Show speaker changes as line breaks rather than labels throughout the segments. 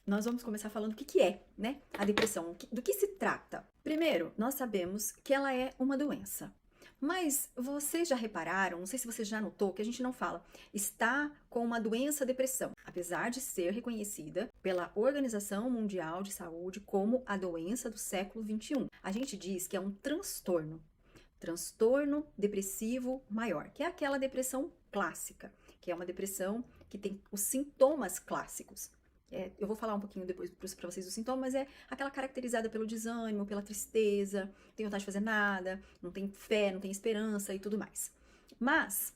nós vamos começar falando o que é, né, a depressão, do que se trata. Primeiro, nós sabemos que ela é uma doença. Mas vocês já repararam, não sei se você já notou, que a gente não fala está com uma doença depressão, apesar de ser reconhecida pela Organização Mundial de Saúde como a doença do século XXI. A gente diz que é um transtorno depressivo maior, que é aquela depressão clássica, que é uma depressão que tem os sintomas clássicos. Eu vou falar um pouquinho depois para vocês dos sintomas, mas é aquela caracterizada pelo desânimo, pela tristeza, não tem vontade de fazer nada, não tem fé, não tem esperança e tudo mais. Mas,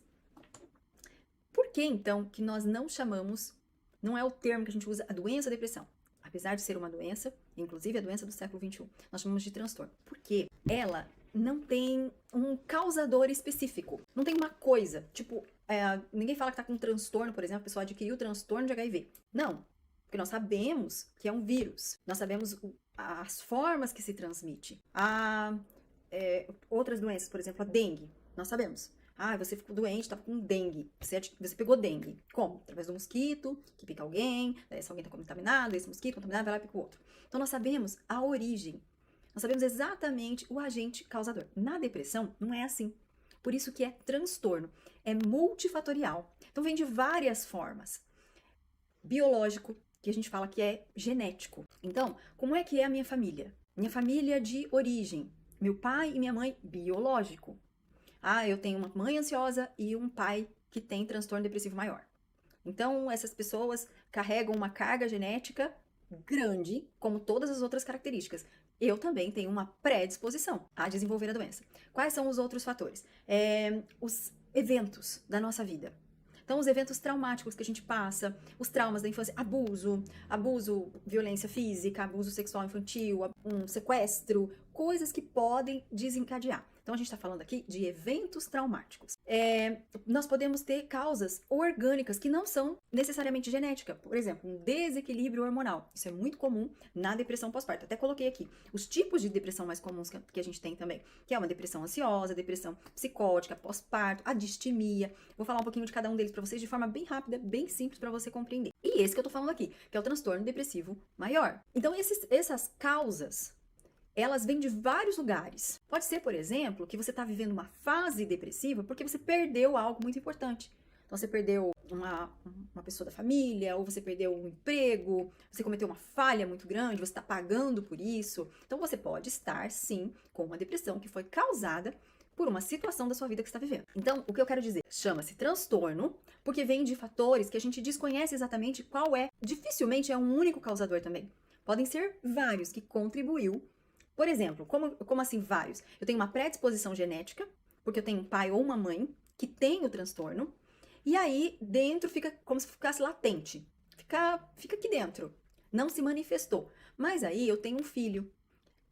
por que então que nós não chamamos, não é o termo que a gente usa, a doença depressão? Apesar de ser uma doença, inclusive a doença do século XXI, nós chamamos de transtorno. Porque ela não tem um causador específico, não tem uma coisa, tipo, ninguém fala que tá com um transtorno, por exemplo, a pessoa adquiriu o transtorno de HIV. Não. Porque nós sabemos que é um vírus, nós sabemos as formas que se transmite. Outras doenças, por exemplo, a dengue, nós sabemos. Você ficou doente, estava com dengue, você pegou dengue. Como? Através do mosquito, que pica alguém, se alguém está contaminado, esse mosquito contaminado vai lá e pica o outro. Então nós sabemos a origem, nós sabemos exatamente o agente causador. Na depressão, não é assim. Por isso que é transtorno, é multifatorial. Então vem de várias formas. Biológico, que a gente fala que é genético. Então, como é que é a minha família? Minha família de origem. Meu pai e minha mãe, biológico. Eu tenho uma mãe ansiosa e um pai que tem transtorno depressivo maior. Então, essas pessoas carregam uma carga genética grande, como todas as outras características. Eu também tenho uma predisposição a desenvolver a doença. Quais são os outros fatores? Os eventos da nossa vida. Então, os eventos traumáticos que a gente passa, os traumas da infância, abuso, violência física, abuso sexual infantil, um sequestro, coisas que podem desencadear. Então, a gente está falando aqui de eventos traumáticos. Nós podemos ter causas orgânicas que não são necessariamente genéticas. Por exemplo, um desequilíbrio hormonal. Isso é muito comum na depressão pós-parto. Até coloquei aqui os tipos de depressão mais comuns que a gente tem também, que é uma depressão ansiosa, depressão psicótica, pós-parto, a distimia. Vou falar um pouquinho de cada um deles para vocês de forma bem rápida, bem simples para você compreender. E esse que eu tô falando aqui, que é o transtorno depressivo maior. Então, essas causas, elas vêm de vários lugares. Pode ser, por exemplo, que você está vivendo uma fase depressiva porque você perdeu algo muito importante. Então, você perdeu uma pessoa da família, ou você perdeu um emprego, você cometeu uma falha muito grande, você está pagando por isso. Então, você pode estar, sim, com uma depressão que foi causada por uma situação da sua vida que você está vivendo. Então, o que eu quero dizer? Chama-se transtorno, porque vem de fatores que a gente desconhece exatamente qual é. Dificilmente é um único causador também. Podem ser vários que contribuiu. Por exemplo, como assim vários? Eu tenho uma predisposição genética, porque eu tenho um pai ou uma mãe que tem o transtorno, e aí dentro fica como se ficasse latente. Fica aqui dentro. Não se manifestou. Mas aí eu tenho um filho.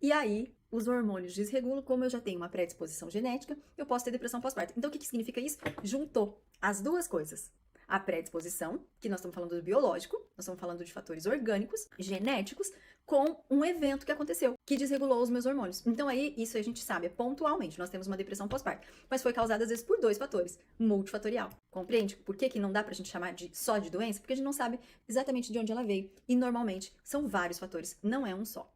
E aí os hormônios desregulam, como eu já tenho uma predisposição genética, eu posso ter depressão pós-parto. Então o que significa isso? Juntou as duas coisas. A predisposição, que nós estamos falando do biológico, nós estamos falando de fatores orgânicos, genéticos, com um evento que aconteceu, que desregulou os meus hormônios. Então aí, isso a gente sabe, pontualmente, nós temos uma depressão pós-parto. Mas foi causada, às vezes, por dois fatores, multifatorial. Compreende? Por que não dá pra gente chamar só de doença? Porque a gente não sabe exatamente de onde ela veio. E, normalmente, são vários fatores, não é um só.